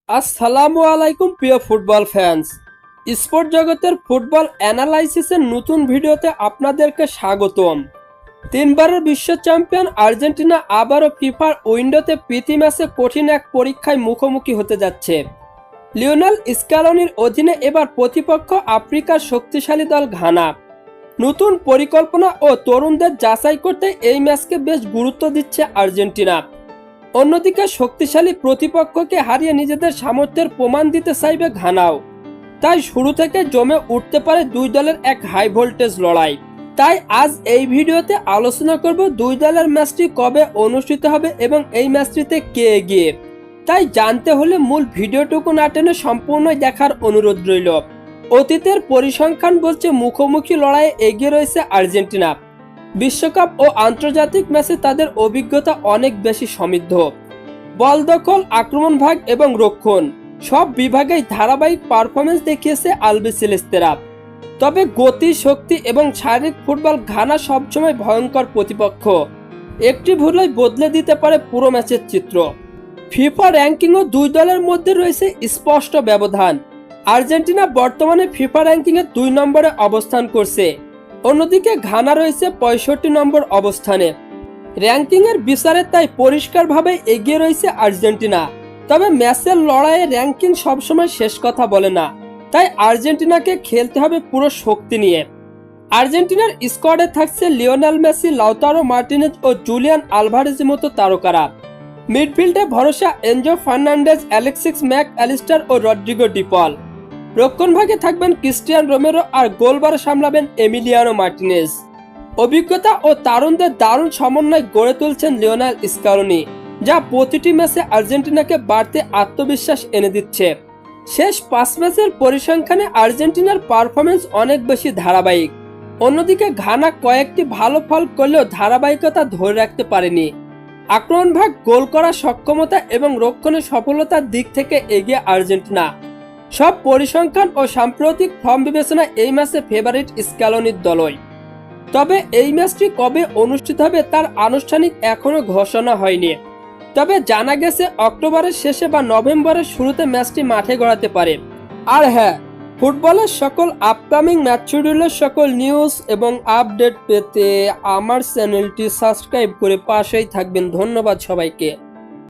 আসসালামু আলাইকুম প্রিয় ফুটবল ফ্যান্স। স্পোর্ট জগতের ফুটবল অ্যানালাইসিসের নতুন ভিডিওতে আপনাদেরকে স্বাগতম। তিনবারের বিশ্ব চ্যাম্পিয়ন আর্জেন্টিনা আবারও ফিফার উইন্ডোতে প্রীতি ম্যাচে কঠিন এক পরীক্ষায় মুখোমুখি হতে যাচ্ছে। লিওনেল স্ক্যালোনির অধীনে এবার প্রতিপক্ষ আফ্রিকার শক্তিশালী দল ঘানা। নতুন পরিকল্পনা ও তরুণদের যাচাই করতে এই ম্যাচকে বেশ গুরুত্ব দিচ্ছে আর্জেন্টিনা। অন্যদিকে শক্তিশালী প্রতিপক্ষকে হারিয়ে নিজেদের সামর্থ্যের প্রমাণ দিতে চাইবে ঘানাও। তাই শুরু থেকে জমে উঠতে পারে দুই দলের এক হাই ভোল্টেজ লড়াই। তাই আজ এই ভিডিওতে আলোচনা করব দুই দলের ম্যাচটি কবে অনুষ্ঠিত হবে এবং এই ম্যাচটিতে কে এগিয়ে। তাই জানতে হলে মূল ভিডিওটুকু না টেনে সম্পূর্ণ দেখার অনুরোধ রইল। অতীতের পরিসংখ্যান বলছে মুখোমুখি লড়াইয়ে এগিয়ে রয়েছে আর্জেন্টিনা। বিশ্বকাপ ও আন্তর্জাতিক ম্যাচে তাদের অভিজ্ঞতা অনেক বেশি সমৃদ্ধ। বল দখল, আক্রমণ ভাগ এবং রক্ষণ সব বিভাগেই ধারাবাহিক পারফরমেন্স দেখিয়েছে আলবিসেলেস্তেরা। তবে গতি, শক্তি এবং শারীরিক ফুটবল ঘানা সবসময় ভয়ঙ্কর প্রতিপক্ষ। একটি ভুলই বদলে দিতে পারে পুরো ম্যাচের চিত্র। ফিফা র্যাঙ্কিংও দুই দলের মধ্যে রয়েছে স্পষ্ট ব্যবধান। আর্জেন্টিনা বর্তমানে ফিফা র্যাঙ্কিংয়ে 2 নম্বরে অবস্থান করছে, অন্যদিকে ঘানা রয়েছে 65 নম্বর অবস্থানে। র্যাঙ্কিংয়ের বিচারে তাই পরিষ্কারভাবে এগিয়ে রয়েছে আর্জেন্টিনা। তবে ম্যাচের লড়াইয়ে র্যাঙ্কিং সবসময় শেষ কথা বলে না, তাই আর্জেন্টিনাকে খেলতে হবে পুরো শক্তি নিয়ে। আর্জেন্টিনার স্কোয়াডে থাকছে লিওনেল মেসি, লাউতারো মার্টিনেজ ও জুলিয়ান আলভারেজের মতো তারকারা। মিডফিল্ডে ভরসা Enzo Fernandez, Alexis Mac Allister ও রড্রিগো ডিপল। রক্ষণভাগে থাকবেন ক্রিস্টিয়ান রোমেরো আর গোলবার সামলাবেন এমিলিয়ানো মার্টিনেজ। অভিজ্ঞতা ও তারুণদের দারুণ সমন্বয় গড়ে তুলছেন লিওনেল স্ক্যালোনি, যা প্রতিটি ম্যাচে আর্জেন্টিনাকে বাড়তে আত্মবিশ্বাস এনে দিচ্ছে। শেষ 5 ম্যাচের পরিসংখ্যানে আর্জেন্টিনার পারফরমেন্স অনেক বেশি ধারাবাহিক। অন্যদিকে ঘানা কয়েকটি ভালো ফল করলেও ধারাবাহিকতা ধরে রাখতে পারেনি। আক্রমণ ভাগ, গোল করার সক্ষমতা এবং রক্ষণের সফলতার দিক থেকে এগিয়ে আর্জেন্টিনা। সব পরিসংখ্যান ও সাম্প্রতিক ফর্ম বিবেচনায় এই ম্যাচে ফেভারিট স্ক্যালোনির দলই। তবে এই ম্যাচটি কবে অনুষ্ঠিত হবে তার আনুষ্ঠানিক এখনো ঘোষণা হয়নি। তবে জানা গেছে অক্টোবরের শেষে বা নভেম্বরের শুরুতে ম্যাচটি মাঠে গড়াতে পারে। আর হ্যাঁ, ফুটবলের সকল আপকামিং ম্যাচ শিডিউলের সকল নিউজ এবং আপডেট পেতে আমার চ্যানেলটি সাবস্ক্রাইব করে পাশেই থাকবেন। ধন্যবাদ সবাইকে।